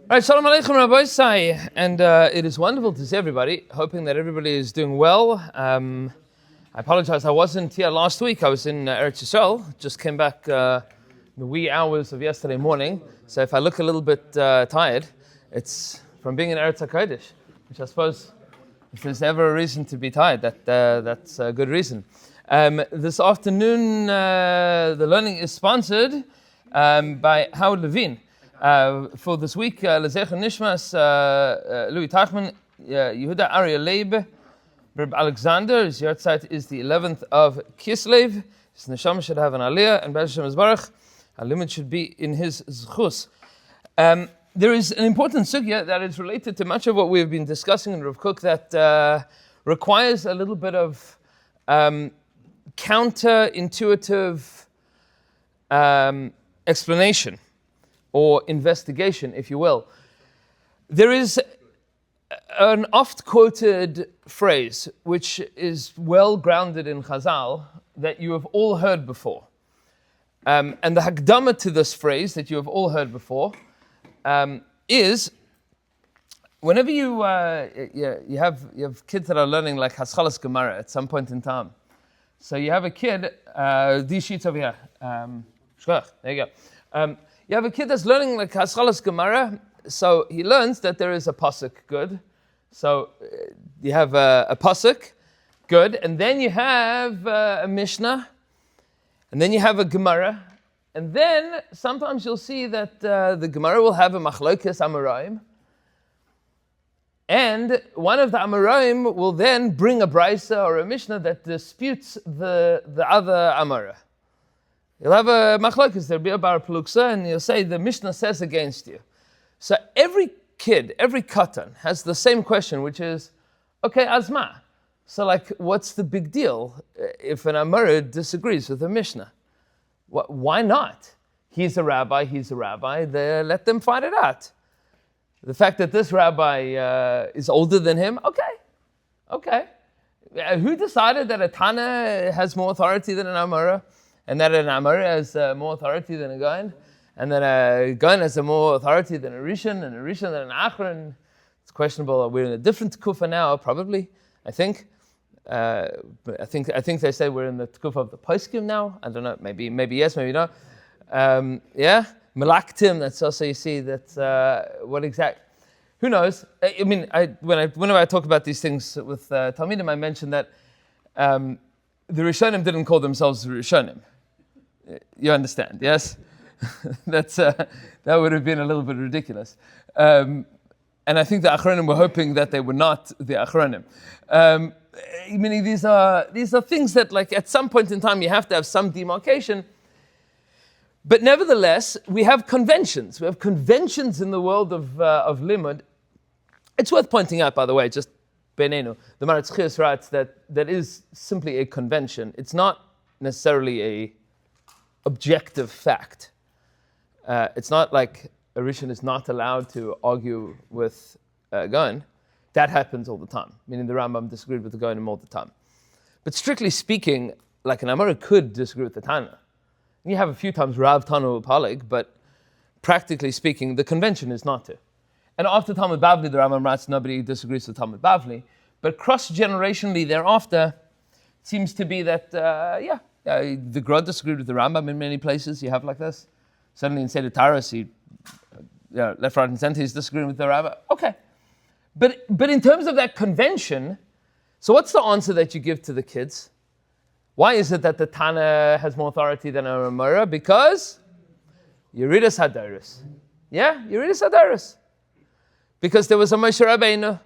Right, Shalom Aleichem Rabbi Sai, and it is wonderful to see everybody, hoping that everybody is doing well. I apologize, I wasn't here last week. I was in Eretz Yisrael, just came back the wee hours of yesterday morning, so if I look a little bit tired, it's from being in Eretz HaKodesh, which I suppose, if there's ever a reason to be tired, that's a good reason. This afternoon, the learning is sponsored by Howard Levine. For this week, Lezecher Nishmas, Louis Tachman, Yehuda Aryeh Leib, Reb Alexander, his yahrzeit is the 11th of Kislev. His neshama should have an aliyah, and Be'ez Hashem Yisbarach, a limit should be in his zchus. There is an important sugya that is related to much of what we've been discussing in Rav Kook that requires a little bit of counterintuitive explanation, or investigation, if you will. There is an oft-quoted phrase, which is well grounded in Chazal, that you have all heard before. And the Hakdama to this phrase that you have all heard before is, whenever you have kids that are learning like Haschalas Gemara at some point in time. So you have a kid, these sheets over here, there you go. You have a kid that's learning like Haschalas Gemara, so he learns that there is a pasuk, good. So you have a pasuk, good, and then you have a Mishnah, and then you have a Gemara, and then sometimes you'll see that the Gemara will have a Machlokes Amoraim, and one of the Amoraim will then bring a Brisa or a Mishnah that disputes the other Amora. You'll have a machlokes, there'll be a bar peluksa, and you'll say the Mishnah says against you. So every kid, every katan has the same question, which is, okay, azma. So like, what's the big deal if an Amora disagrees with the Mishnah? Why not? He's a rabbi, let them fight it out. The fact that this rabbi is older than him, okay. Who decided that a Tana has more authority than an Amora? And that an Amora has more authority than a Gaon, and that a Gaon has more authority than a Rishon, and a Rishon than an Achron. It's questionable. We're in a different Tkufa now, probably. I think they say we're in the Tkufa of the Poskim now. I don't know. Maybe yes, maybe no. Melaktim. That's also, you see that what exact. Who knows? I mean, whenever I talk about these things with Talmidim, I mention that the Rishonim didn't call themselves Rishonim. You understand, yes? That would have been a little bit ridiculous. And I think the Achronim were hoping that they were not the Achronim. Meaning these are things that, like, at some point in time you have to have some demarcation. But nevertheless, we have conventions. We have conventions in the world of limud. It's worth pointing out, by the way, just Benenu, the Maratz Chias writes that is simply a convention. It's not necessarily a objective fact. It's not like a Rishon is not allowed to argue with a Gaon. That happens all the time, meaning the Rambam disagreed with the Gaonim all the time. But strictly speaking, like an Amora could disagree with the Tana. And you have a few times Rav Tanu Palig, but practically speaking, the convention is not to. And after Talmud Bavli, the Rambam writes, nobody disagrees with Talmud Bavli. But cross-generationally thereafter, it seems to be that, the Gra disagreed with the Rambam in many places. You have like this. Suddenly in Seder Taras, left, right, and center, he's disagreeing with the Rambam. Okay. But in terms of that convention, so what's the answer that you give to the kids? Why is it that the Tana has more authority than a Ramara? Because Yeridas Hadaris. Yeah, Yeridas Hadaris. Because there was a Moshe Rabbeinu,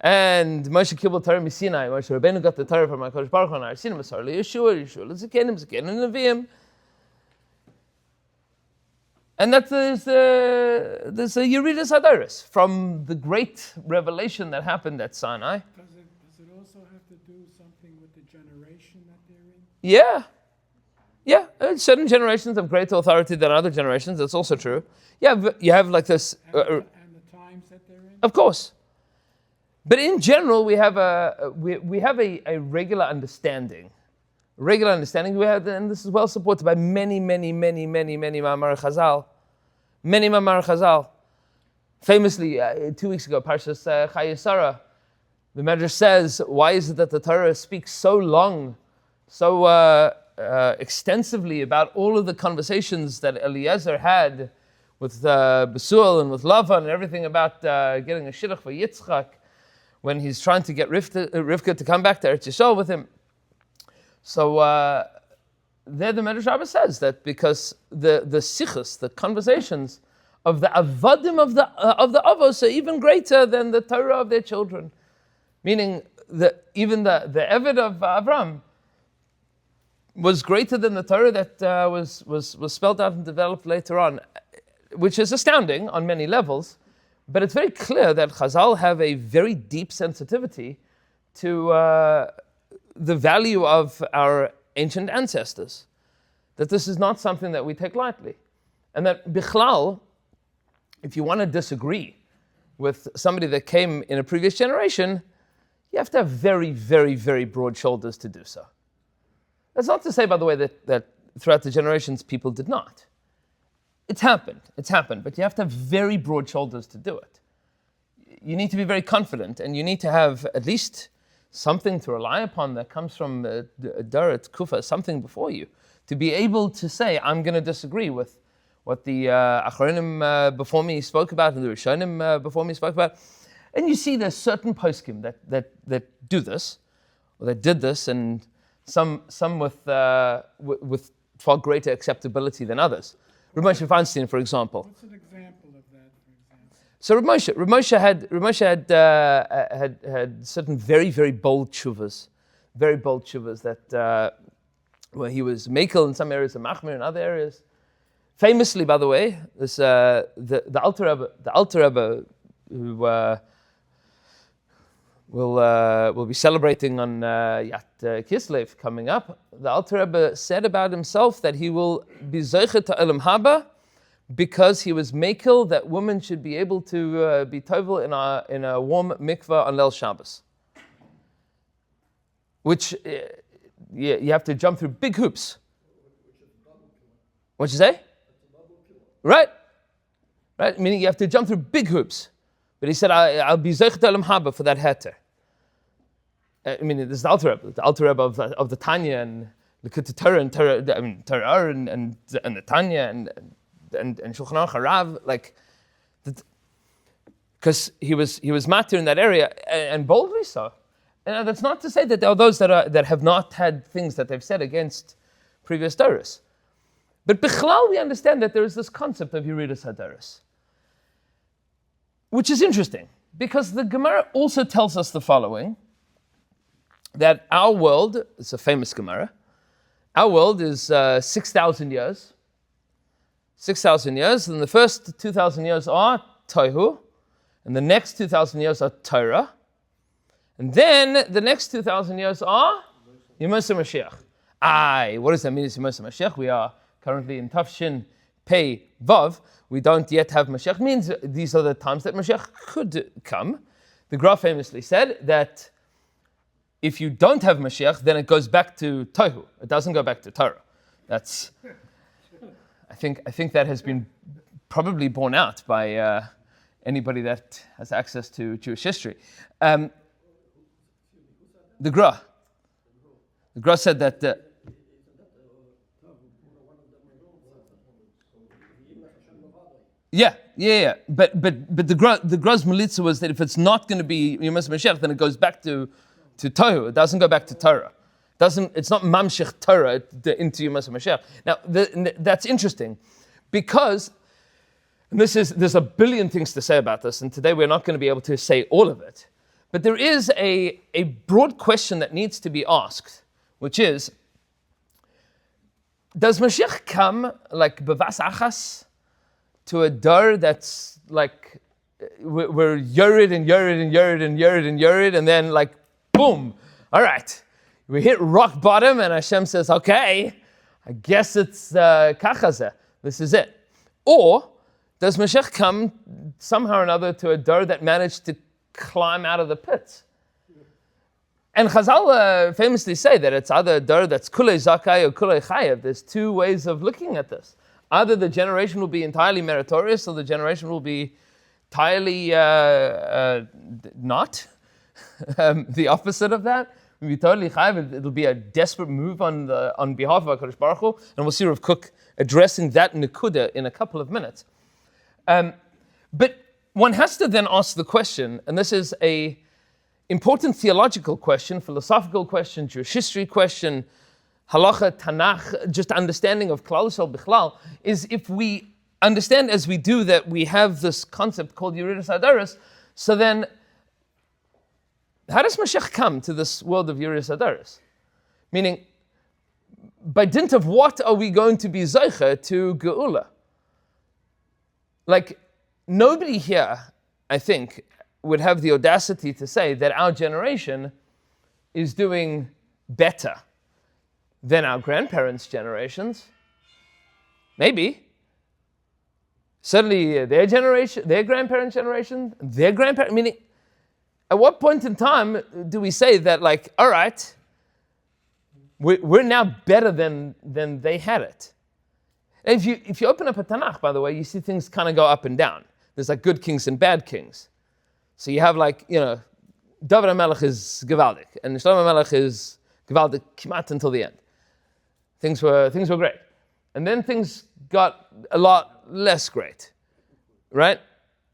and Moshe Kibbutz Torah Misinai. Moshe Rabbeinu got the Torah from HaKadosh Baruch Hu, and I've seen him, Yeshua, Zekenim, and Nevi'im. And that there's a Yeridas Hadaris from the great revelation that happened at Sinai. Does it also have to do something with the generation that they're in? Yeah. Certain generations have greater authority than other generations. That's also true. Yeah, but you have like this. And the times that they're in? Of course. But in general, we have a regular understanding. We have, and this is well supported by many Ma'amar Chazal. Many Ma'amar Chazal. Famously, 2 weeks ago, Parshas HaTechiyah, the Medrash says, why is it that the Torah speaks so long, so extensively about all of the conversations that Eliezer had with Besuel and with Lavan and everything about getting a shidduch for Yitzchak when he's trying to get Rivka to come back to Eretz Yisrael with him. So there the Medrash Rabbah says that because the sichos, the conversations of the avadim of the avos are even greater than the Torah of their children. Meaning that even the Eved of Avram was greater than the Torah that was spelled out and developed later on, which is astounding on many levels. But it's very clear that Chazal have a very deep sensitivity to the value of our ancient ancestors. That this is not something that we take lightly. And that Bichlal, if you want to disagree with somebody that came in a previous generation, you have to have very, very, very broad shoulders to do so. That's not to say, by the way, that throughout the generations people did not. It's happened, but you have to have very broad shoulders to do it. You need to be very confident, and you need to have at least something to rely upon that comes from Darat Kufa, something before you, to be able to say, I'm going to disagree with what the Achronim before me spoke about and the Rishonim before me spoke about. And you see there's certain poskim that do this, or that did this, and some with far greater acceptability than others. Rav Moshe Feinstein, for example. What's an example of that, for example? So Rav Moshe had certain very, very bold tshuvas that where he was mekel in some areas and machmir in other areas. Famously, by the way, this the Alter Rebbe, who will be celebrating on Yat Kislev coming up. The Alter Rebbe said about himself that he will be zoche to Olam Haba because he was mekel that women should be able to be tovel in a warm mikveh on Leil Shabbos, which you have to jump through big hoops. What'd you say? Right. Meaning you have to jump through big hoops. But he said, I'll be zeich Olam Haba for that heter. I mean, this is the Alter Rebbe of the Tanya and the Torah and Torah and the Tanya and Shulchan Aruch Harav, like, because he was matir in that area and boldly so. And that's not to say that there are those that have not had things that they've said against previous Torahs. But bichlal, we understand that there is this concept of Yeridas HaDoros, which is interesting, because the Gemara also tells us the following, that our world, it's a famous Gemara, our world is 6,000 years. 6,000 years, and the first 2,000 years are Tohu, and the next 2,000 years are Torah, and then the next 2,000 years are Yemos HaMashiach. What does that mean, Yemos HaMashiach? We are currently in Tafshin Pei Vav. We don't yet have Mashiach. It means these are the times that Mashiach could come. The Gra famously said that if you don't have Mashiach, then it goes back to Tohu. It doesn't go back to Torah. That's, I think that has been probably borne out by anybody that has access to Jewish history. The Gra said that. Yeah. But the Gra's Melitza was that if it's not going to be Yemos Mashiach, then it goes back to Tohu. It doesn't go back to Torah. It's not Mamshech Torah into Yemos Mashiach. Now that's interesting, because there's a billion things to say about this, and today we're not going to be able to say all of it. But there is a broad question that needs to be asked, which is, does Mashiach come like bevas achas to a dar that's like we're yored and then like boom, all right, we hit rock bottom and Hashem says, okay, I guess it's kachaze, this is it? Or does Mashiach come somehow or another to a dar that managed to climb out of the pit? And Chazal famously say that it's either a dar that's kulei zakai or kulei chayev. There's two ways of looking at this. Either the generation will be entirely meritorious, or the generation will be entirely not. The opposite of that. We'll be totally chayav. It'll be a desperate move on behalf of HaKadosh Baruch Hu, and we'll see Rav Kook addressing that nekuda in a couple of minutes. But one has to then ask the question, and this is a important theological question, philosophical question, Jewish history question, halacha, Tanakh, just understanding of Klal Yisrael Bichlal, is if we understand as we do that we have this concept called Yeridus Hadaros, so then how does Mashiach come to this world of Yeridus Hadaros? Meaning, by dint of what are we going to be Zoche to Geula? Like, nobody here, I think, would have the audacity to say that our generation is doing better than our grandparents' generations. Maybe. Certainly their generation, their grandparents' generation, meaning, at what point in time do we say that, like, all right, we're now better than they had it? And if you open up a Tanakh, by the way, you see things kind of go up and down. There's like good kings and bad kings. So you have like, David HaMelech is Gevaldik, and Shlomo HaMelech is Gevaldik kimat until the end. Things were great. And then things got a lot less great, right?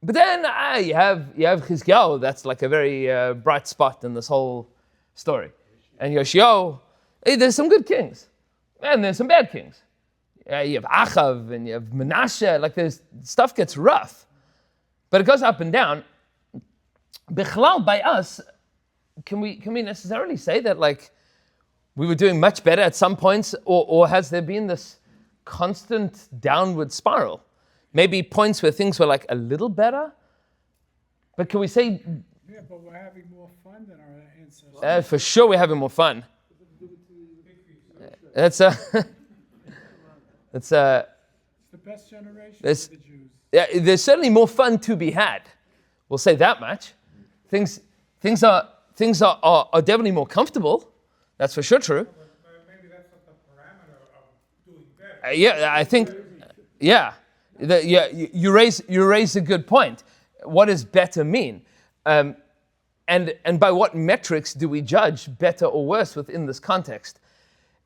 But then you have Chizkiyahu, that's like a very bright spot in this whole story. And Yoshiyahu, there's some good kings, and there's some bad kings. You have Achav and you have Menashe, like stuff gets rough. But it goes up and down. Bichlal, by us, can we necessarily say that like we were doing much better at some points, or has there been this constant downward spiral? Maybe points where things were like a little better, but can we say? Yeah, but we're having more fun than our ancestors. For sure, we're having more fun. That's It's the best generation for the Jews. Yeah, there's certainly more fun to be had. We'll say that much. Things are definitely more comfortable. That's for sure true. Maybe that's not the parameter of doing better. I think. Yeah, you raise a good point. What does better mean? And by what metrics do we judge better or worse within this context?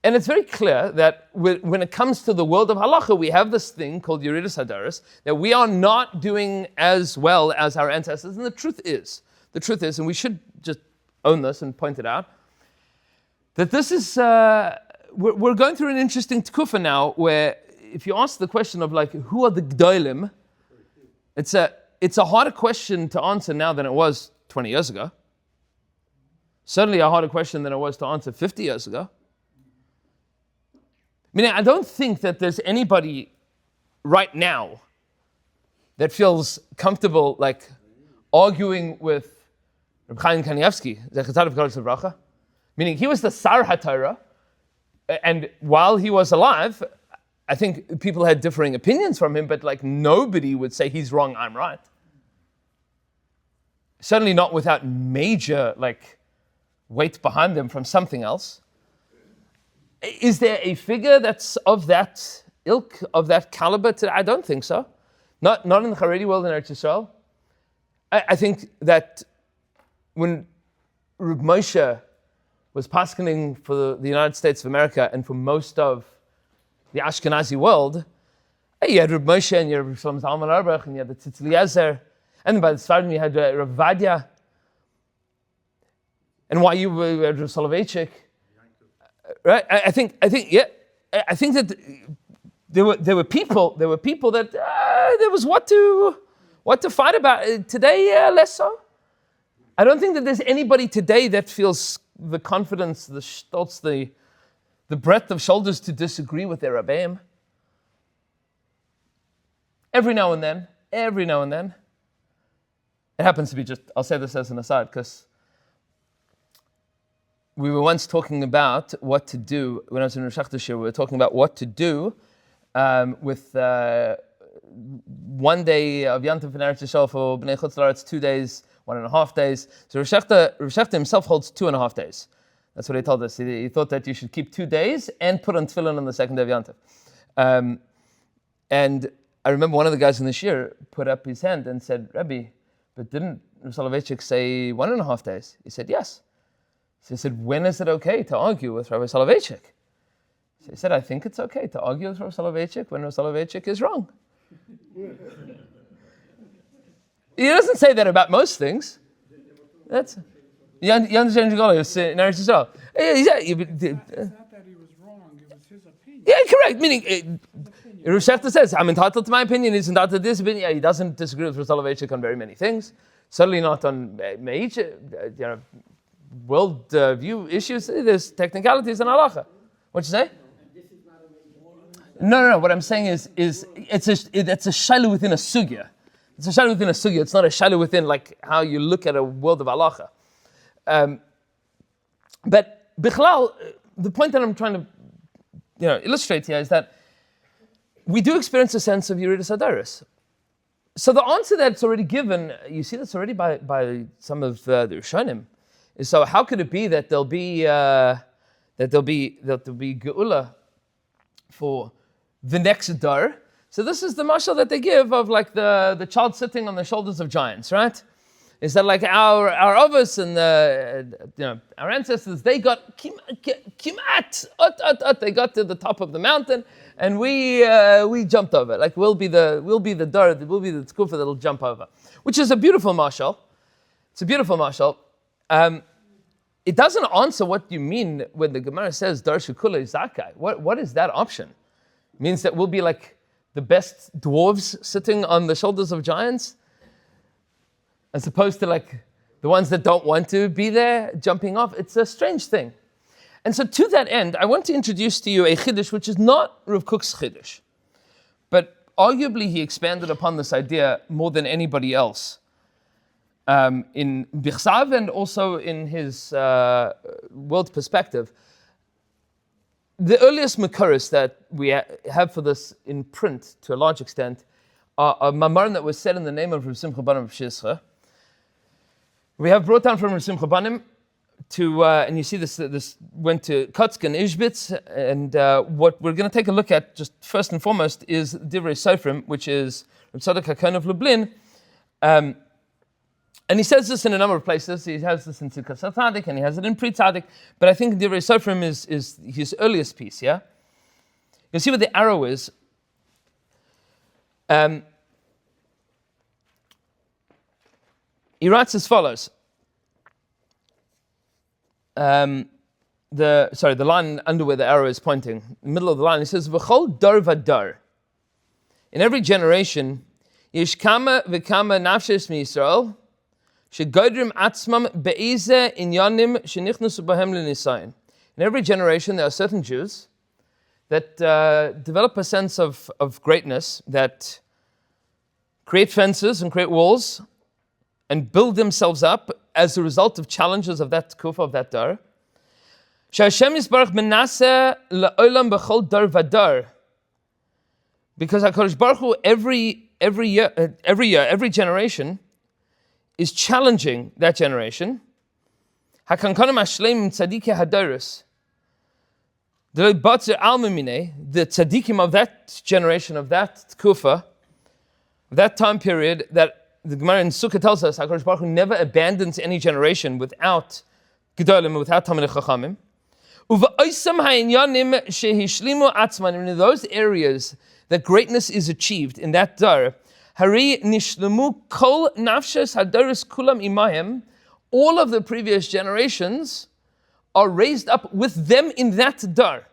And it's very clear that when it comes to the world of halacha, we have this thing called Yeridus Hadaros, that we are not doing as well as our ancestors. And the truth is, and we should just own this and point it out, that this is, we're going through an interesting tekufa now, where if you ask the question of like, who are the Gdolim, it's a harder question to answer now than it was 20 years ago. Certainly a harder question than it was to answer 50 years ago. Meaning, I don't think that there's anybody right now that feels comfortable like arguing with Reb Chaim Kanievsky, Zechatzad of Kodesh Livracha. Meaning, he was the Sar HaTorah, and while he was alive, I think people had differing opinions from him, but like nobody would say he's wrong, I'm right. Certainly not without major like weight behind them from something else. Is there a figure that's of that ilk, of that caliber today? I don't think so. Not in the Haredi world in Eretz Yisrael. I think that when Reb Moshe was paskening for the United States of America and for most of the Ashkenazi world, you had Reb Moshe and you had Reb Shlomo Zalman Auerbach and you had the Tzitz Eliezer, and then by the Sfardim you had Reb Vadia, and why you had Reb Soloveitchik. Right? I think that there were people that there was what to fight about. Today, less so. I don't think that there's anybody today that feels the confidence, the stolz, the breadth of shoulders to disagree with their Rabbeim. Every now and then, it happens to be just. I'll say this as an aside because we were once talking about what to do, when I was in Rosh Hashanah, we were talking about what to do with 1 day of Yantav in Eretz Yisrael for Bnei Chutz La'aretz, 2 days, 1.5 days. So Rosh Hashanah himself holds 2.5 days. That's what he told us. He thought that you should keep 2 days and put on tefillin on the second day of Yantav. And I remember one of the guys in the shir put up his hand and said, Rabbi, but didn't Rav Soloveitchik say 1.5 days? He said, yes. So he said, when is it okay to argue with Rabbi Soloveitchik? So he said, I think it's okay to argue with Rav Soloveitchik when Rav Soloveitchik is wrong. He doesn't say that about most things. That's... You understand Shigolo? It's Eretz Yisrael. It's not that he was wrong, it was his opinion. Yeah, correct. Meaning, Rav Shechter says, I'm entitled to my opinion, he's entitled to this opinion. Yeah, he doesn't disagree with Rav Soloveitchik on very many things. Certainly not on major, world view issues. There's technicalities in halacha. What you say? No. What I'm saying is it's a shaila within a sugya. It's a shaila within a sugya. It's not a shaila within like how you look at a world of halacha. But bichlal, the point that I'm trying to illustrate here is that we do experience a sense of Yeridus Hadaris. So the answer that's already given, you see that's already by some of the Rishonim, is so how could it be that there'll be geula for the next dar? So this is the mashal that they give of like the child sitting on the shoulders of giants, right? Is that like our avos and our ancestors, they got kimat, they got to the top of the mountain, and we jumped over. Like we'll be the dar, we'll be the tkufa that'll jump over, which is a beautiful mashal. It's a beautiful mashal. It doesn't answer what you mean when the Gemara says dar shukula zakai. What is that option? It means that we'll be like the best dwarves sitting on the shoulders of giants, as opposed to like the ones that don't want to be there jumping off. It's a strange thing. And so to that end, I want to introduce to you a chiddush which is not Rav Kook's chiddush, but arguably he expanded upon this idea more than anybody else in Bichsav and also in his world perspective. The earliest Makoros that we have for this in print to a large extent are a mamarim that was said in the name of Rav Simcha Banim of Shizcha. We have brought down from Rav Simcha Banim to, and you see this went to Kotsk and Ishbitz, and what we're going to take a look at just first and foremost is Divrei Sofrim, which is Rav Tzadok HaKohen of Lublin. And he says this in a number of places. He has this in Tzidkas HaTzadik, and he has it in Pri Tzadik, but I think Divrei Sofrim is his earliest piece, yeah? You'll see what the arrow is. He writes as follows. The line under where the arrow is pointing, in the middle of the line, he says, V'chol dar vadar. In every generation, yesh kama v'kama nafshes miYisrael, shegodrim atzmam be'ize inyanim shenichnasu bahem l'nisayin. In every generation, there are certain Jews that develop a sense of greatness, that create fences and create walls, and build themselves up as a result of challenges of that kufa, of that dar. Sh'Hashem Yisbarach menaseh la'olam b'chol dar vadar. Because HaKadosh Baruch Hu, every year, every generation is challenging that generation. Hakankanim ashleim tzadikei hadaris. The tzaddikim of that generation, of that kufa, of that time period, that the Gemara in Sukkah tells us HaKadosh Baruch Hu never abandons any generation without Gedolim, without Talmidei Chachamim. And in those areas that greatness is achieved, in that dar, Hari nishlemu kol nafshes hadaris kulam imayim, all of the previous generations are raised up with them in that dar.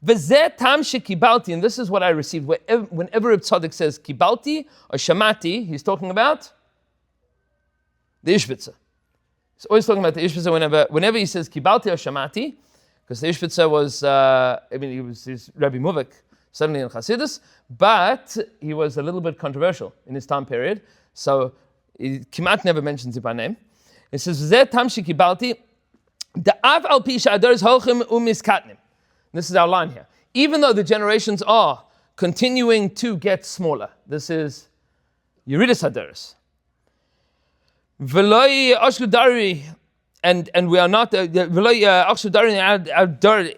V'zeh tam shekibalti, and this is what I received. Whenever Reb Tzadok says kibalti or shamati, he's talking about the Ishbitzer. He's always talking about the Ishbitzer whenever he says kibalti or shamati, because the Ishbitzer was, he was Rabbi Muvik, certainly in Chassidus, but he was a little bit controversial in his time period, so he Kimat never mentions it by name. It says v'zeh tam shekibalti, da'av al pi sha'adar holchim u'miskatnim. This is our line here. Even though the generations are continuing to get smaller, this is Yeridus Hadaris. V'loi ashku dari, and we are not. V'loi ashku dari,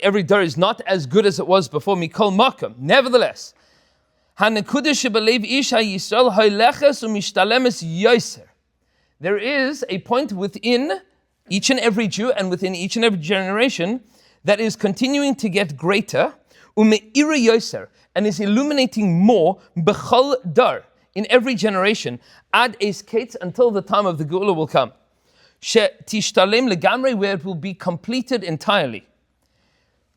every dar is not as good as it was before. Mikol makam. Nevertheless, Hanekuda shebelev ish haYisrael holeches umishtalemes yoser. There is a point within each and every Jew and within each and every generation that is continuing to get greater, umeira yoser, and is illuminating more, bechol dar, in every generation, ad es kates, until the time of the Geula will come. She tishtalem legamre, where it will be completed entirely.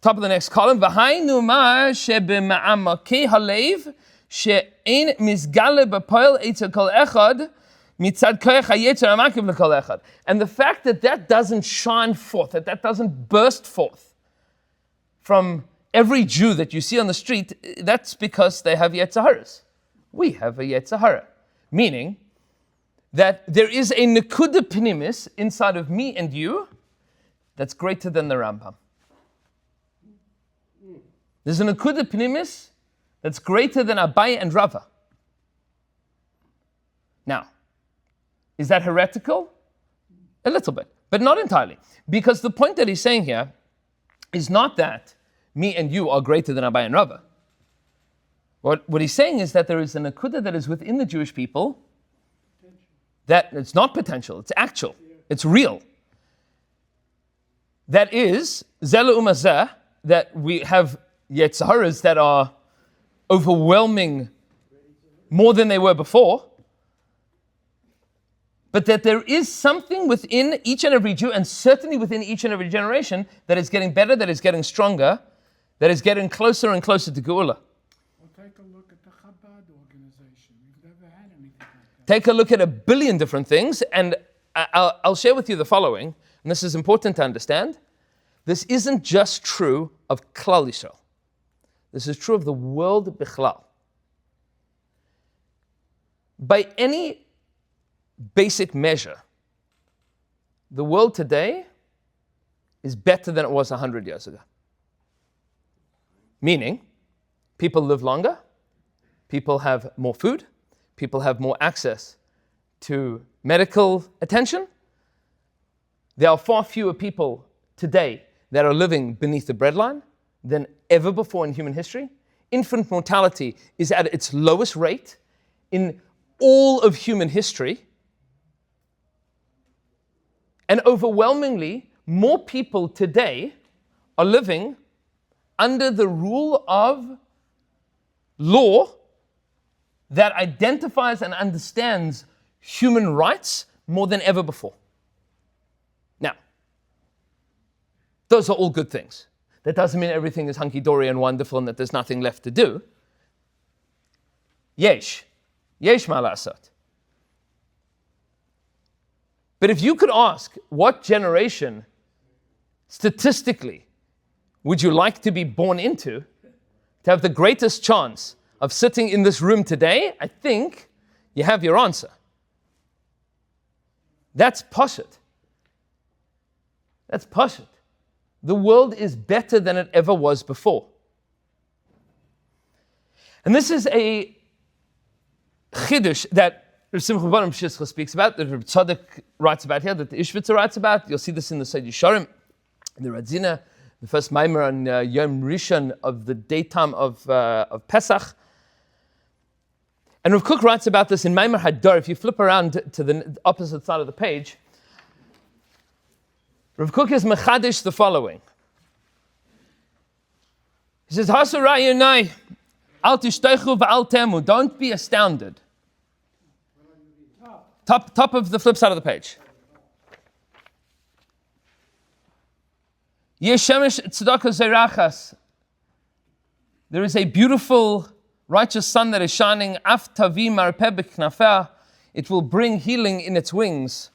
Top of the next column, v'hainu ma shebema'amakei halev, she'ein misgale b'poel etzel kol echad, mitzad koyach hayetzer hamakiv lekol echad. And the fact that that doesn't shine forth, that doesn't burst forth from every Jew that you see on the street, that's because they have Yetzaharas. We have a Yetzahara. Meaning that there is a Nekuda Pnimis inside of me and you that's greater than the Rambam. There's a Nekuda Pnimis that's greater than Abaye and Rava. Now, is that heretical? A little bit, but not entirely. Because the point that he's saying here is not that me and you are greater than Abaye and Rava. What he's saying is that there is a Nekuda that is within the Jewish people that it's not potential, it's actual, it's real. That is, Zela Umazeh, that we have Yetzaharas that are overwhelming more than they were before, but that there is something within each and every Jew, and certainly within each and every generation, that is getting better, that is getting stronger, that is getting closer and closer to Geula. Take a look at the Chabad organization. We've never had anything like that. Take a look at a billion different things, and I'll share with you the following, and this is important to understand. This isn't just true of Klal Yisrael. This is true of the world bichlal. By any basic measure, the world today is better than it was 100 years ago. Meaning, people live longer, people have more food, people have more access to medical attention. There are far fewer people today that are living beneath the breadline than ever before in human history. Infant mortality is at its lowest rate in all of human history. And overwhelmingly, more people today are living under the rule of law that identifies and understands human rights more than ever before. Now, those are all good things. That doesn't mean everything is hunky-dory and wonderful and that there's nothing left to do. Yesh ma lasot. But if you could ask, what generation, statistically, would you like to be born into to have the greatest chance of sitting in this room today? I think you have your answer. That's Pashut. That's Pashut. The world is better than it ever was before. And this is a chiddush that Rav Simcha Barum Shishcha speaks about, that Rav Tzadok writes about here, that the Ishvitzer writes about. You'll see this in the Seid Yisharim, the Radzina, the first Maimer on Yom Rishon of the daytime of Pesach. And Rav Kook writes about this in Maimer Hadar. If you flip around to the opposite side of the page, Rav Kook is mechadish the following. He says, Hasarayunai, al tishteichu v'al temu, don't be astounded. Top of the flip side of the page. Yeshemesh tzedakah zerachas. There is a beautiful, righteous sun that is shining. Af tavi marpeh b'knafeh. It will bring healing in its wings.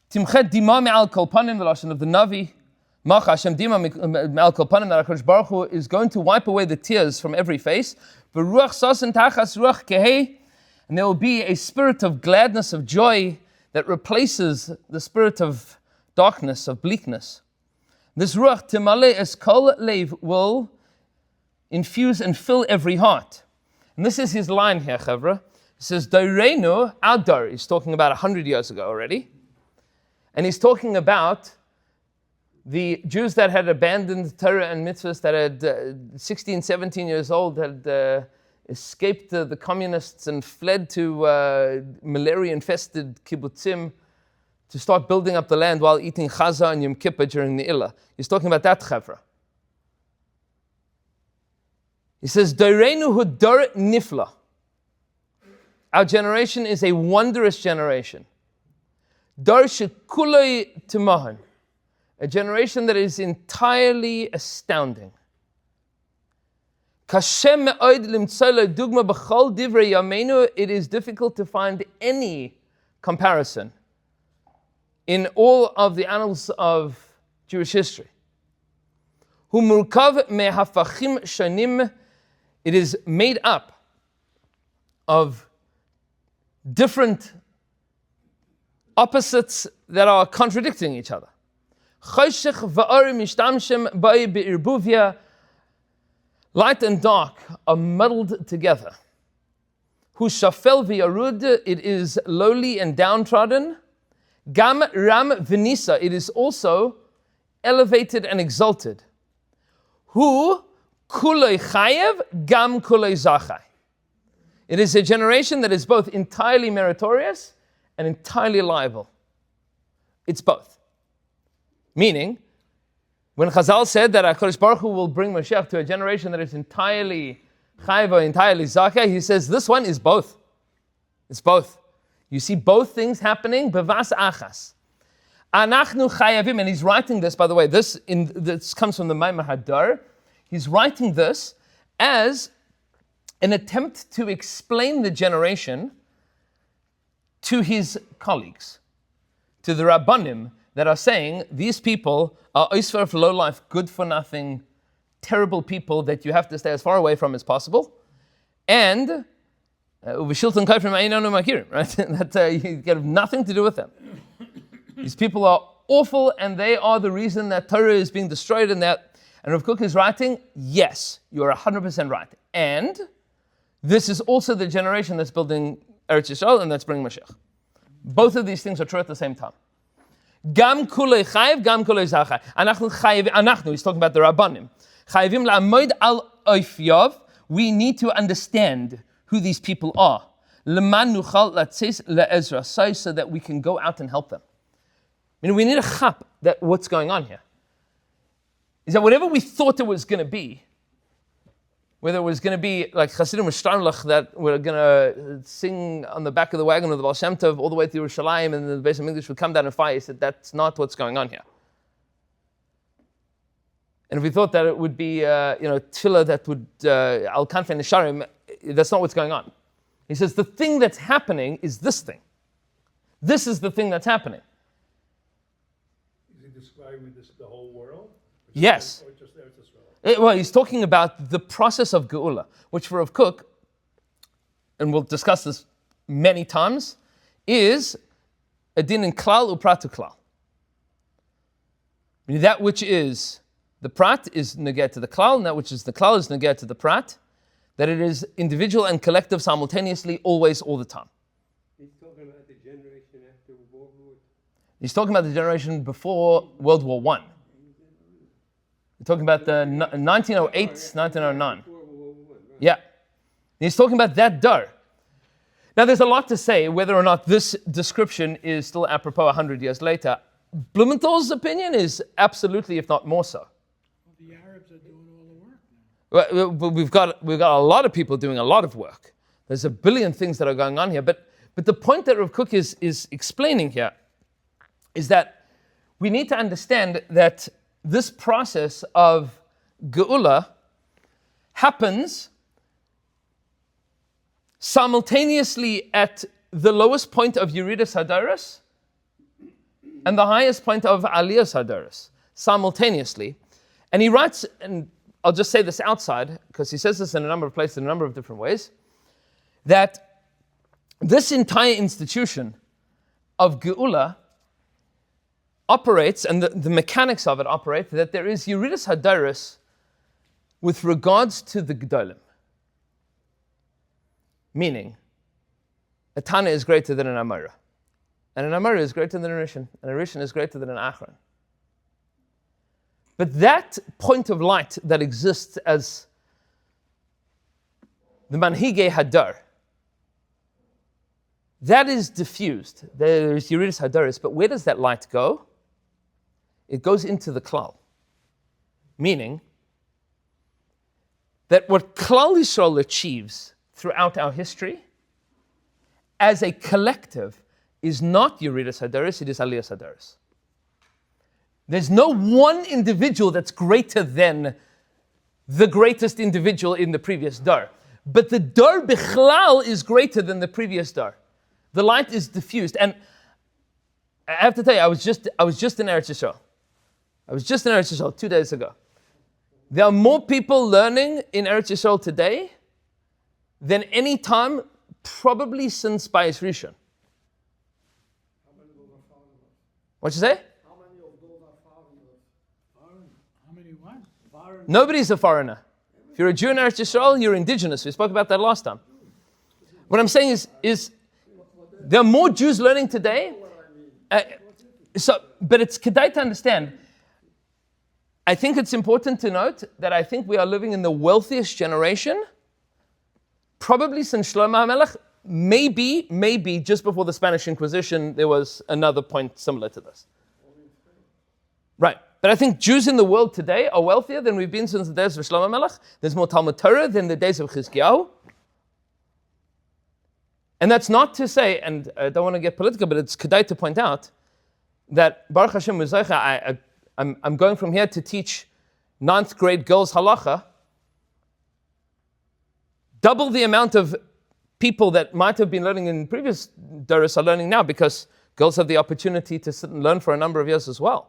Timchet dima me'al kol panim, the lashon of the Navi. Mach Hashem dima me'al kol panim, that HaKadosh Baruch Hu is going to wipe away the tears from every face. V'ruach sasen tachas ruach kehei. And there will be a spirit of gladness, of joy, that replaces the spirit of darkness, of bleakness. This ruach timale es kol leiv will infuse and fill every heart. And this is his line here, Chavra. He says, Doreinu, our dar, he's talking about 100 years ago already. And he's talking about the Jews that had abandoned Torah and mitzvahs, that had 16, 17 years old, had escaped the communists and fled to malaria-infested kibbutzim to start building up the land while eating chaza and Yom Kippur during the Illah. He's talking about that chevra. He says, Doreinu hu dor nifla. Our generation is a wondrous generation. Dor shekuloi timahan. A generation that is entirely astounding. It is difficult to find any comparison in all of the annals of Jewish history. It is made up of different opposites that are contradicting each other. Light and dark are muddled together. It is lowly and downtrodden. Gam ram v'nisa, it is also elevated and exalted. Hu kulei chayev gam kulei zachai. It is a generation that is both entirely meritorious and entirely liable. It's both. Meaning, when Chazal said that HaKadosh Baruch Hu will bring Mashiach to a generation that is entirely chayev, entirely zachai, he says this one is both. It's both. You see both things happening, bevas achas. Anachnu chayavim, and he's writing this, by the way, this comes from the Maimar Hadar. He's writing this as an attempt to explain the generation to his colleagues, to the Rabbanim that are saying, these people are oisfer for low life, good for nothing, terrible people that you have to stay as far away from as possible, and right? That you have nothing to do with them. These people are awful, and they are the reason that Torah is being destroyed. And Rav Kook is writing, yes, you are 100% right. And this is also the generation that's building Eretz Yisrael and that's bringing Mashiach. Both of these things are true at the same time. Gam kulei chayev, gam kulei zachai. Anachnu, he's talking about the Rabbanim. Chayevim la'amoid al oifyav. We need to understand who these people are, so that we can go out and help them. I mean, we need a chap that what's going on here is that whatever we thought it was going to be, whether it was going to be like Chasidim Shtarmlach that we're going to sing on the back of the wagon of the Baal Shem Tov all the way to Yerushalayim and the Beis HaMikdash would come down and fire, he said that's not what's going on here. And if we thought that it would be, tefillah that would, al kanfei nesharim, that's not what's going on. He says the thing that's happening is this thing. This is the thing that's happening. Is he describing the whole world? Yes. Or just Eretz Yisrael? Well, he's talking about the process of Geula, which for Rav Kook, and we'll discuss this many times, is a din in klal uprat to klal. Meaning that which is the prat is neged to the klal, and that which is the klal is neged to the prat. That it is individual and collective simultaneously, always, all the time. He's talking about the generation after World War II. He's talking about the generation before World War I. He's talking about the 1908, 1909. Before World War I, right. Yeah. He's talking about that dar. Now, there's a lot to say whether or not this description is still apropos 100 years later. Blumenthal's opinion is absolutely, if not more so. The Arabs are doing all the work now. Well, we've got a lot of people doing a lot of work. There's a billion things that are going on here. But the point that Rav Kook is explaining here is that we need to understand that this process of Geula happens simultaneously at the lowest point of Yeridas Hadaras and the highest point of Aliyas Hadaras, simultaneously. And he writes, and I'll just say this outside, because he says this in a number of places in a number of different ways, that this entire institution of Geula operates, and the mechanics of it operate, that there is Yeridas Hadaras with regards to the Gedolim. Meaning, a Tana is greater than an Amora. And an Amora is greater than a Rishon. And a Rishon is greater than an Achron. But that point of light that exists as the Manhige Hadar. That is diffused. There's Yeridus Hadaris, but where does that light go? It goes into the Klal. Meaning that what Klal Yisrael achieves throughout our history, as a collective, is not Yeridus Hadaris, it is Aliyas Hadaris. There's no one individual that's greater than the greatest individual in the previous dar. But the dar bichlal is greater than the previous dar. The light is diffused. And I have to tell you, I was just in Eretz Yisrael. I was just in Eretz Yisrael 2 days ago. There are more people learning in Eretz Yisrael today than any time, probably since Bayis Rishon. What you say? How many what? Nobody's a foreigner. If you're a Jew in Eretz Yisrael, you're indigenous. We spoke about that last time. What I'm saying is there are more Jews learning today. But it's kedai to understand. I think it's important to note that I think we are living in the wealthiest generation, probably since Shlomo HaMelech. Maybe just before the Spanish Inquisition, there was another point similar to this. Right. But I think Jews in the world today are wealthier than we've been since the days of Shlomo HaMelech. There's more Talmud Torah than the days of Chizkiyahu. And that's not to say, and I don't want to get political, but it's kedai to point out that Baruch Hashem Muzaycha, I'm going from here to teach 9th grade girls halacha. Double the amount of people that might have been learning in previous daras are learning now, because girls have the opportunity to sit and learn for a number of years as well.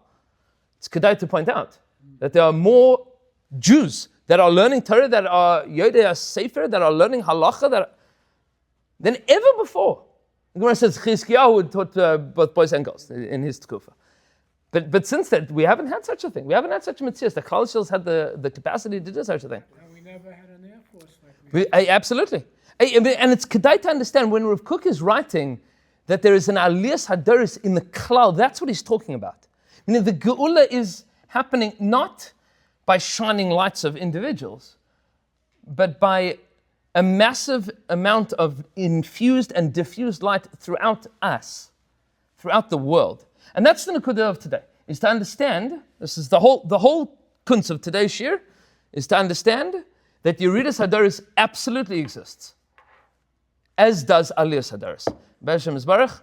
It's kedai to point out that there are more Jews that are learning Torah, that are Yodei Sefer, that are learning halacha than ever before. The Gemara says Chizkiyahu taught both boys and girls in his tkufa. But since then, we haven't had such a thing. We haven't had such a mitzvah. The Klal Yisrael had the capacity to do such a thing. And we never had an Air Force like we Absolutely. And it's kedai to understand when Rav Kook is writing that there is an aliyas hadaris in the Klal, that's what he's talking about. Meaning the geula is happening not by shining lights of individuals, but by a massive amount of infused and diffused light throughout us, throughout the world. And that's the nekudah of today, is to understand, this is the whole kunz of today's shir, is to understand that Yeridus Hadaris absolutely exists, as does Aliyas Hadaris. B'Hashem Yisbarach,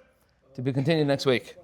to be continued next week.